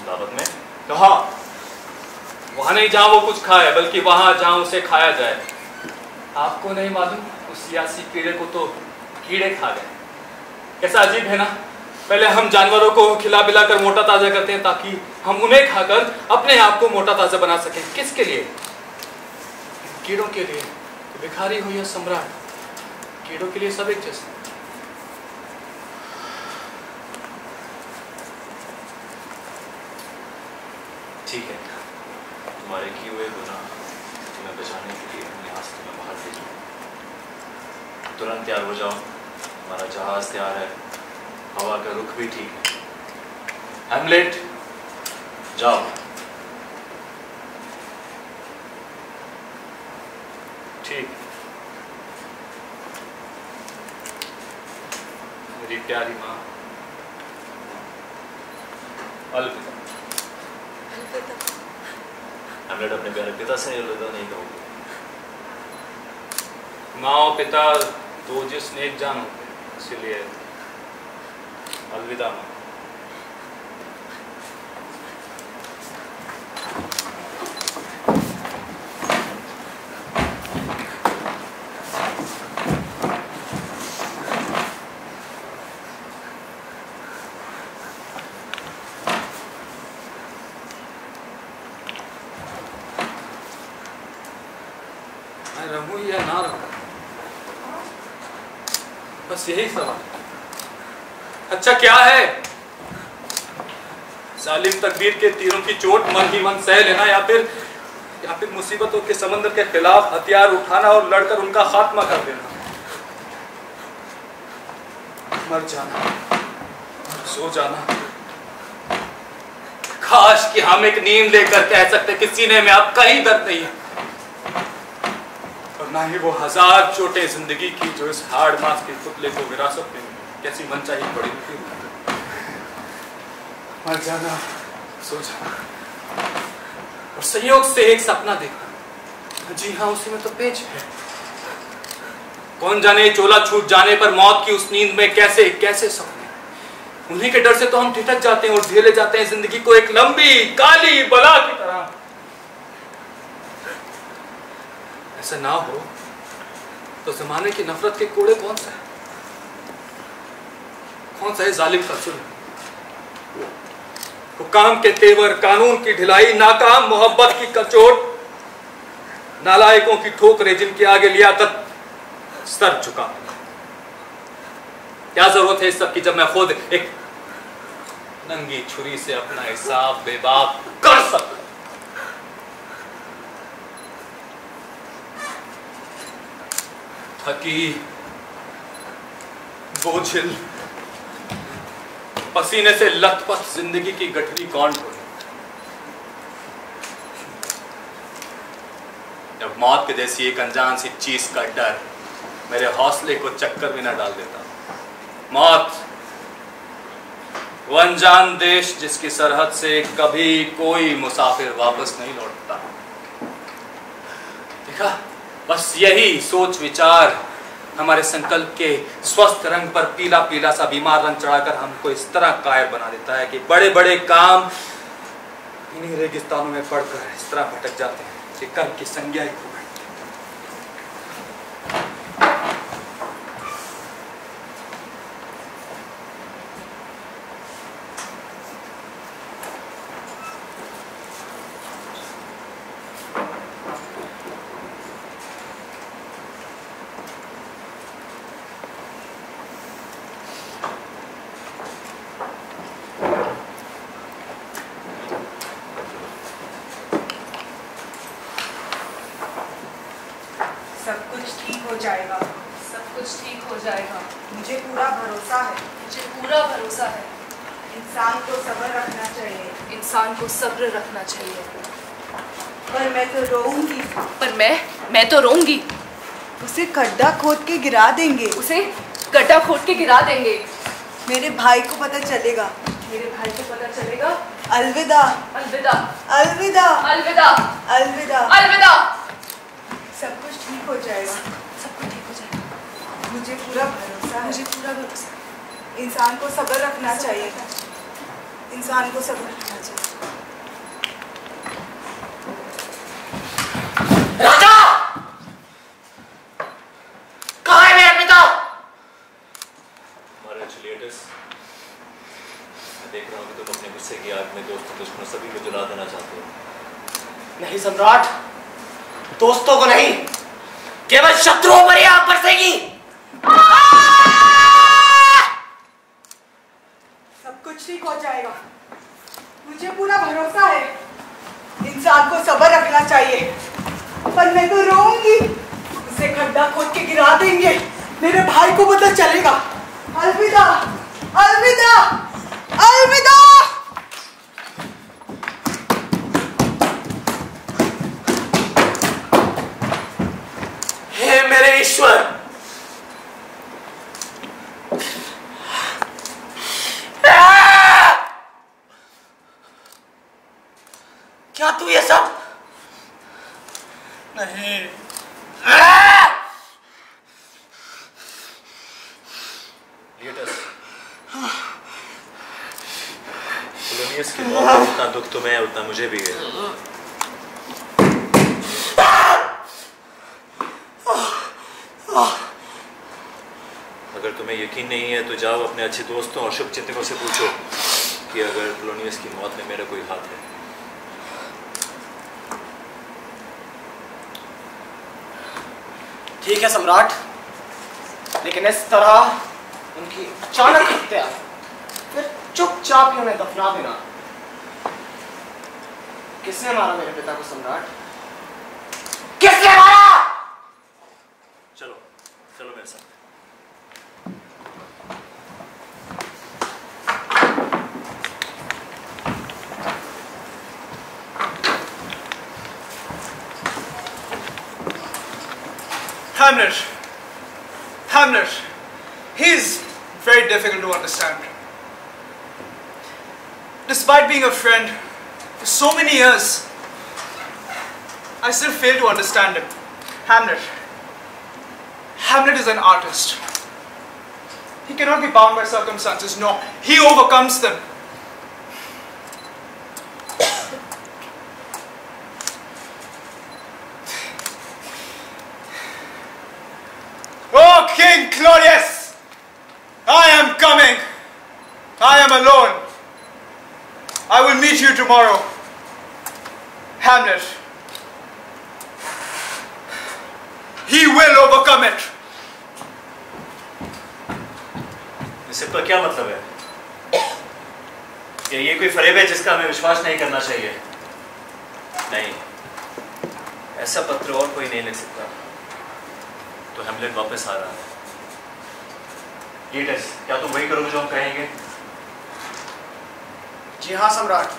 S4: दावत में? कहाँ? वहां नहीं जहां वो कुछ खाए, बल्कि वहां जहां उसे खाया जाए। आपको नहीं मालूम, उस सियासी कीड़े को तो कीड़े खा गए। कैसा अजीब है ना, पहले हम जानवरों को खिला पिला कर मोटा ताजा करते हैं ताकि हम उन्हें खाकर अपने आप को मोटा ताजा बना सकें। किसके लिए? कीड़ों के लिए। भिखारी हो या सम्राट, कीड़ों के लिए सब एक जैसे।
S5: ठीक है, तुम्हारे किए हुए गुनाह तुम्हें बचाने के लिए हम यहाँ से तुम्हें बाहर भेजूंगा। तुरंत तैयार हो जाओ, हमारा जहाज तैयार है, हवा का रुख भी ठीक है। हैमलेट, जाओ।
S4: ठीक। मेरी प्यारी माँ, अलविदा।
S5: हैमलेट, अपने प्यारे पिता से अलविदा नहीं कहोगे?
S4: माँ और पिता दो जिस्म एक जान होते हैं, इसीलिए अलविदा माँ। रहूं या ना रहूं, बस यही सवाल। अच्छा क्या है, जालिम तकदीर के तीरों की चोट मन ही मन सह लेना, या फिर मुसीबतों के समंदर के खिलाफ हथियार उठाना और लड़कर उनका खात्मा कर देना। मर जाना, सो जाना। काश कि हम एक नींद लेकर कह सकते कि सीने में अब कहीं दर्द नहीं है, ना ही वो हजार चोटें जिंदगी की जो इस हाड़ मास के पुतले को विरासत में कैसी मनचाही पड़ी थी। मर जाना, सो जाना और संयोग से एक सपना देखना। जी हाँ, उसी में तो पेच है। कौन जाने चोला छूट जाने पर मौत की उस नींद में कैसे कैसे सपने, उन्हीं के डर से तो हम ठिठक जाते हैं और झेले जाते हैं जिंदगी को एक लंबी काली बला की तरह। ऐसा ना हो तो जमाने की नफरत के कोड़े कौन सा है जालिम का जुल्म, हुकाम के तेवर, कानून की ढिलाई, नाकाम मोहब्बत की कचोट, नालायकों की ठोकरें जिनके आगे लियाकत सर झुका। क्या जरूरत है इस सब की जब मैं खुद एक नंगी छुरी से अपना हिसाब बेबाक कर सकता। थकी, बोझिल, पसीने से लथपथ जिंदगी की गठरी कौन ढोए? जब मौत के जैसी एक अनजान सी चीज का डर मेरे हौसले को चक्कर में न डाल देता। मौत, वो अनजान देश जिसकी सरहद से कभी कोई मुसाफिर वापस नहीं लौटता। देखा, बस यही सोच विचार हमारे संकल्प के स्वस्थ रंग पर पीला पीला सा बीमार रंग चढ़ाकर हमको इस तरह कायर बना देता है कि बड़े बड़े काम इन्हीं रेगिस्तानों में पड़कर इस तरह भटक जाते हैं कि कल की संज्ञा ही खो बैठती है।
S8: सब कुछ ठीक हो जाएगा।
S6: सब कुछ ठीक हो जाएगा।
S8: मुझे पूरा भरोसा है।
S6: मुझे पूरा भरोसा है।
S8: इंसान को सब्र रखना चाहिए।
S6: इंसान को सब्र रखना चाहिए।
S8: पर मैं तो रोऊंगी।
S6: पर मैं तो रोऊंगी।
S8: उसे खड्डा खोद के गिरा देंगे।
S6: उसे गड्ढा खोद के गिरा देंगे।
S8: मेरे भाई को पता चलेगा।
S6: मेरे भाई को पता चलेगा।
S8: अलविदा।
S6: अलविदा।
S8: अलविदा।
S6: अलविदा।
S8: अलविदा।
S6: अलविदा।
S8: सब कुछ ठीक हो जाएगा।
S6: सब कुछ ठीक हो जाएगा।
S8: मुझे पूरा भरोसा है।
S6: मुझे पूरा भरोसा है।
S8: इंसान को सब्र रखना चाहिए। इंसान को सब्र रखना चाहिए।
S1: राजा, कहाँ है मेरा पिता?
S5: महाराज लेटस, मैं देख रहा हूँ कि तुम अपने गुस्से की आग में दोस्तों दुश्मनों सभी को जला देना चाहते हो।
S1: नहीं सम्राट, दोस्तों को नहीं, केवल शत्रुओं पर ही आग बरसेगी।
S8: सब कुछ ठीक हो जाएगा। मुझे पूरा भरोसा है। इंसान को सब्र रखना चाहिए। पर मैं तो रोऊंगी। उसे खड्डा खोद के गिरा देंगे। मेरे भाई को पता चलेगा। अलविदा। अलविदा। अलविदा।
S1: हे मेरे ईश्वर, क्या तू ये सब? नहीं।
S5: लेटस, पोलोनियस की मौत में जितना दुख तुम्हें है उतना मुझे भी है। अगर तुम्हें यकीन नहीं है तो जाओ अपने अच्छे दोस्तों और शुभचिंतकों से पूछो कि अगर पोलोनियस की मौत में मेरा कोई हाथ है।
S1: ठीक है सम्राट, लेकिन इस तरह उनकी अचानक हत्या, फिर चुपचाप ही उन्हें दफना देना। किसने मारा मेरे पिता को सम्राट? किसने मारा?
S5: चलो चलो मेरे साथ।
S3: Hamlet. Hamlet. He's very difficult to understand. Despite being a friend for so many years, I still fail to understand him. Hamlet. Hamlet is an artist. He cannot be bound by circumstances. No, he overcomes them. Oh, King Claudius! I am coming. I am alone. I will meet you tomorrow. Hamlet. He will overcome it.
S5: इस सब का क्या मतलब है? क्या ये कोई फरेब है जिसका हमें विश्वास नहीं करना चाहिए? नहीं, ऐसा पत्र और कोई नहीं लिख सकता।
S4: तो हेमलेट वापस आ रहा है। लीटस, क्या तुम वही करोगे जो हम कहेंगे?
S1: जी हाँ सम्राट।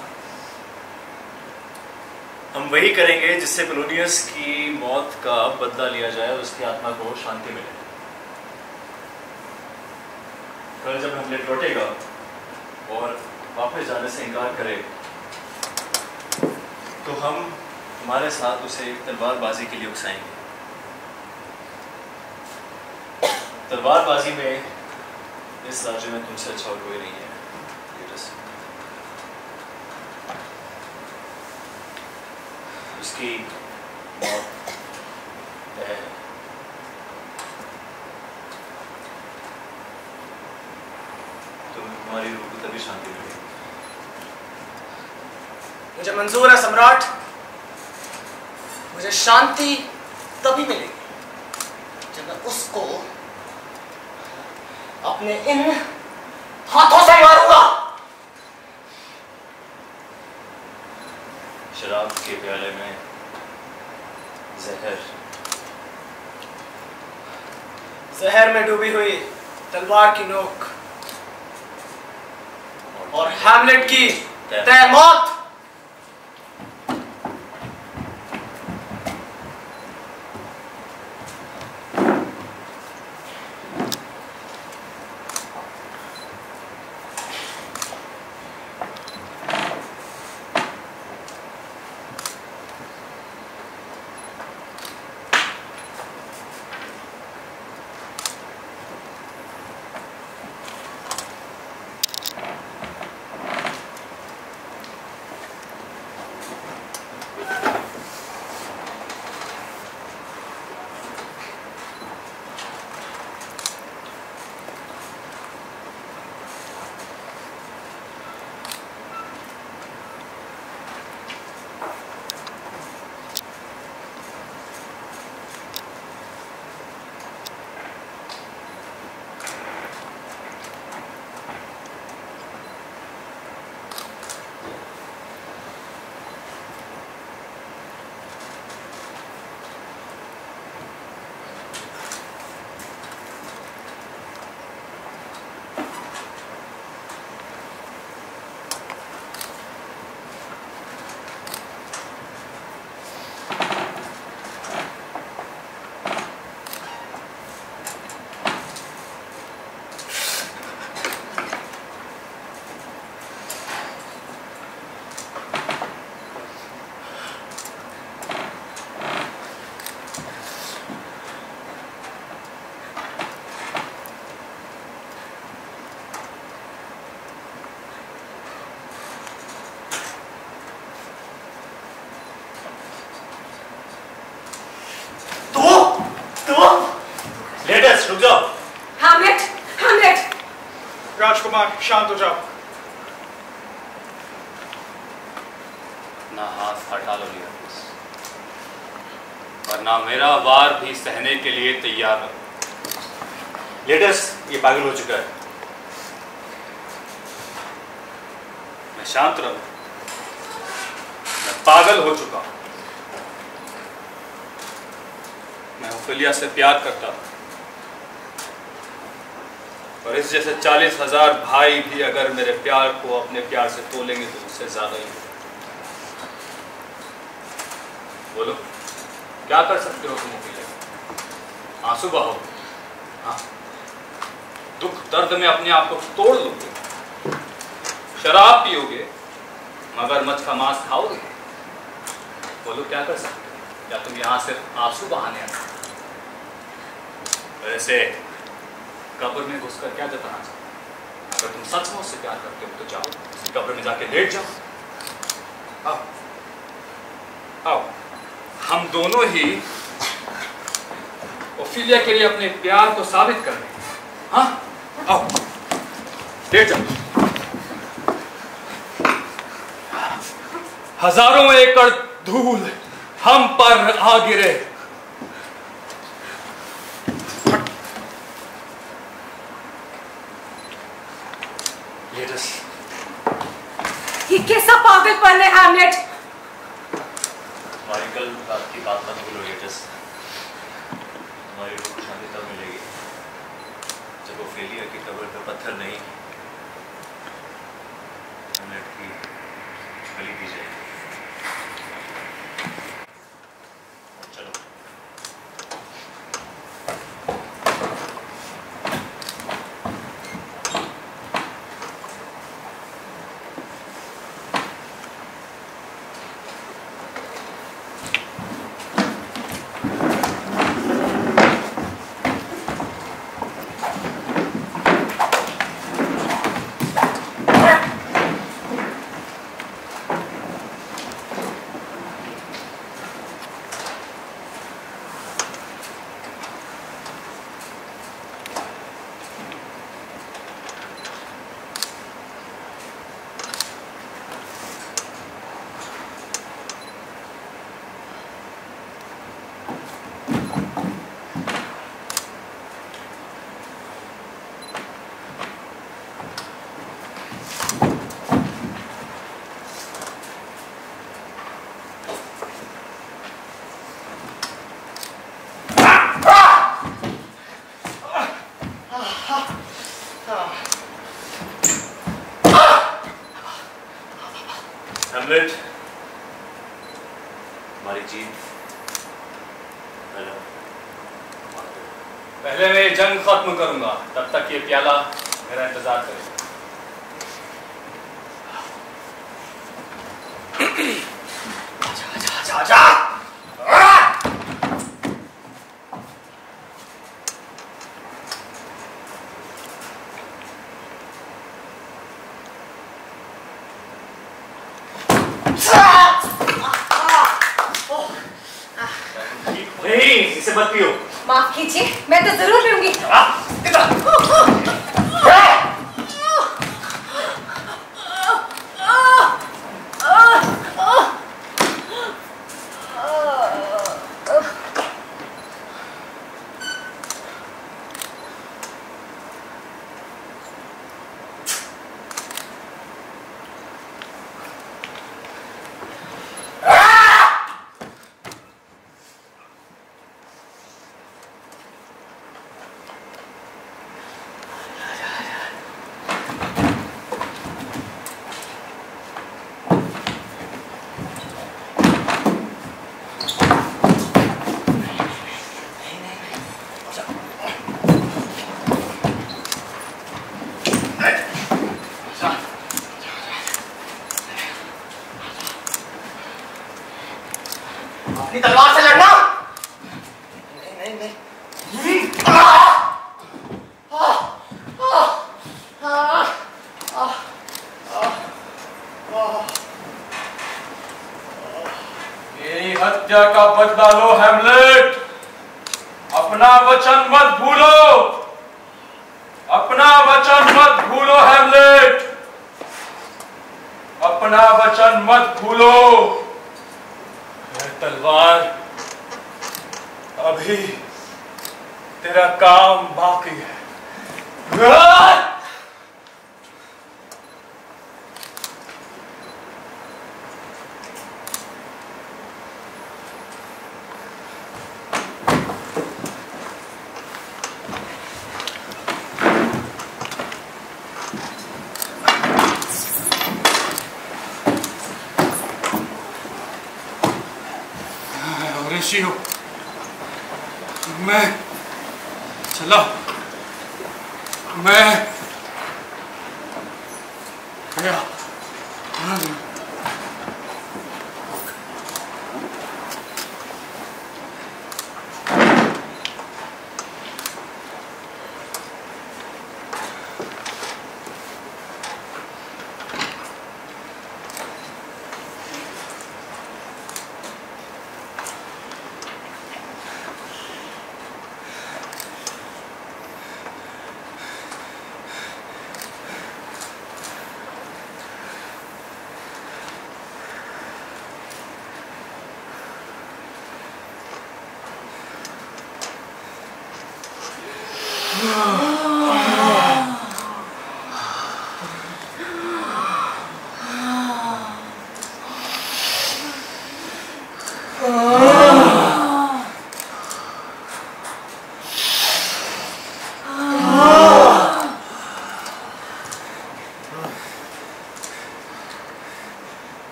S4: हम वही करेंगे जिससे पोलोनियस की मौत का बदला लिया जाए और उसकी आत्मा को शांति मिले। कल जब हेमलेट लौटेगा और वापस जाने से इनकार करे तो हम तुम्हारे साथ उसे तलवारबाजी के लिए उकसाएंगे। तलवारबाजी में इस राज्य में तुमसे अच्छा और कोई नहीं है। उसकी मौत है। तुम्हारी रूह को तभी शांति मिलेगी।
S1: मुझे मंजूर है सम्राट। मुझे शांति तभी मिलेगी जब मैं उसको अपने इन हाथों से मारूंगा।
S4: शराब के प्याले में
S1: जहर में डूबी हुई तलवार की नोक और हैमलेट की तय मौत।
S4: रुक जाओ।
S6: Hamlet, Hamlet.
S3: राजकुमार शांत हो जाओ।
S4: ना हाथ हटा लो लियास, और ना मेरा वार भी सहने के लिए तैयार रहो। लेटस, ये पागल हो चुका है। मैं शांत रहूं, मैं पागल हो चुका हूं। मैं ओफेलिया से प्यार करता हूं, और इस जैसे 40,000 भाई भी अगर मेरे प्यार को अपने प्यार से तोलेंगे तो उससे ज्यादा ही। बोलो, क्या कर सकते हो तुम ओफेलिया? आंसू बहाओ, हाँ? दुख दर्द में अपने आप को तोड़ लोगे, शराब पियोगे, मगरमच्छ का मांस खाओगे। बोलो, क्या कर सकते हो? क्या तुम यहां सिर्फ आंसू बहाने आए? वैसे कब्र में घुसकर क्या जताना चाहते? अगर तुम सचमुच से प्यार करते हो तो जाओ, उसी कब्र में जाके लेट जाओ। आओ, आओ, हम दोनों ही ओफेलिया के लिए अपने प्यार को साबित कर रहे हैं। हाँ, आओ, लेट जाओ। हजारों एकड़ धूल हम पर आ गिरे।
S6: ये कैसा पागलपन है हैमलेट?
S4: हमारी कल रात की बात मत भूलो लेटस। हमारी रूह को शांति तब मिलेगी जब वो फेलियर की कब्र पे पत्थर नहीं हेमलेट की बलि दी जाएगी। चलो। हेमलेट, हमारी जीत पहले मैं ये जंग खत्म करूंगा, तब तक ये प्याला मेरा इंतजार करेगा। नहीं, इसे मत पियो।
S7: माफ कीजिए, मैं तो जरूर पीऊंगी।
S1: अपनी तलवार से लड़ना? नहीं नहीं नहीं।
S4: मेरी हत्या का बदला लो हेमलेट, अपना वचन मत भूलो, अपना वचन मत भूलो हेमलेट, अपना वचन मत भूलो। तलवार अभी तेरा काम बाकी है। ऋषि हूं मैं, चला मैं गया।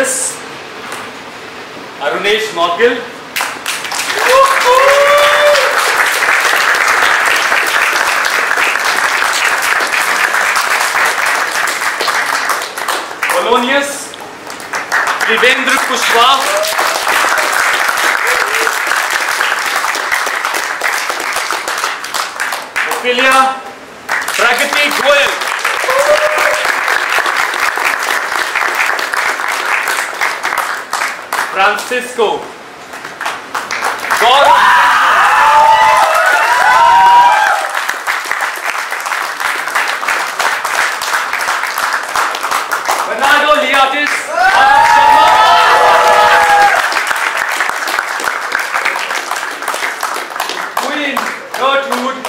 S4: Polonius, Arunesh Mogil. Polonius, Vivendra Kushwaha, Ophelia Pragati Goyal, Francisco Gaurav, Bernardo Liatis, Queen Gertrude,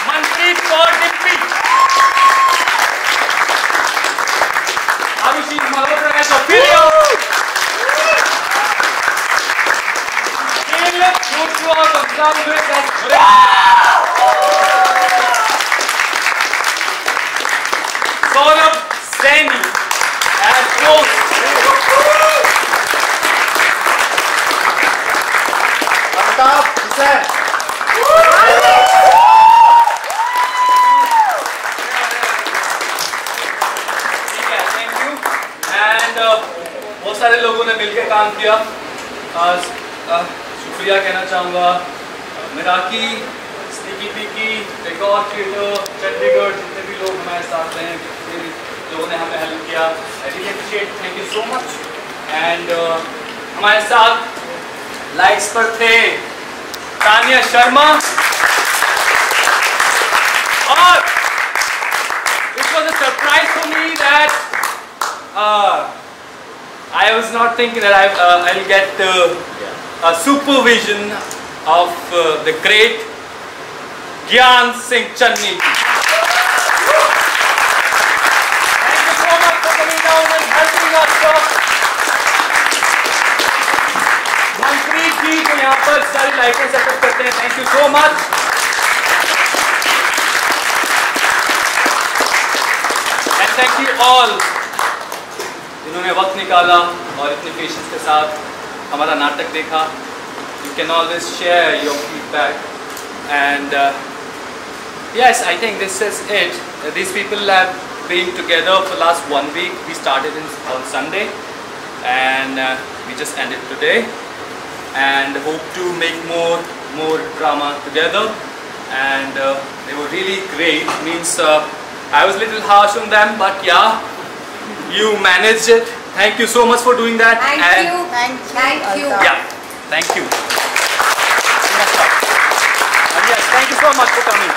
S4: Manpreet Kaur Dippy, Abhishek Malhotra as Ophelia, Caleb Joshua Gonzalez as Saurabh Saini as host,
S2: Amitabh Hussain,
S4: ठीक है, थैंक यू। एंड बहुत सारे लोगों ने मिलकर काम किया। शुक्रिया कहना चाहूँगा मिराकी, स्टिकी पिकी, डेकोर थिएटर, चंडीगढ़, जितने भी लोग हमारे साथ हैं, जितने भी लोगों ने हमें हेल्प किया, I really appreciate, thank you so much. And हमारे साथ लाइट्स पर थे तानिया शर्मा, और it was a surprise for me that I was not thinking that I'll get a supervision of the great Gyan Singh Channi. Thank you so much for coming down and helping us. Manpreet ji को यहाँ पर सारी लाइटें setup करते हैं, thank you so much. And thank you all जिन्होंने वक्त निकाला और इतने पेशेंस के साथ हमारा नाटक देखा। You can always share your feedback, and yes, I think this is it. These people have been together for the last 1 week. We started on Sunday, and we just ended today, and hope to make more drama together. And they were really great. Means I was a little harsh on them, but yeah, you managed it. Thank you so much for doing that.
S7: Thank you.
S4: Yeah, thank you. And yes, thank you so much for coming.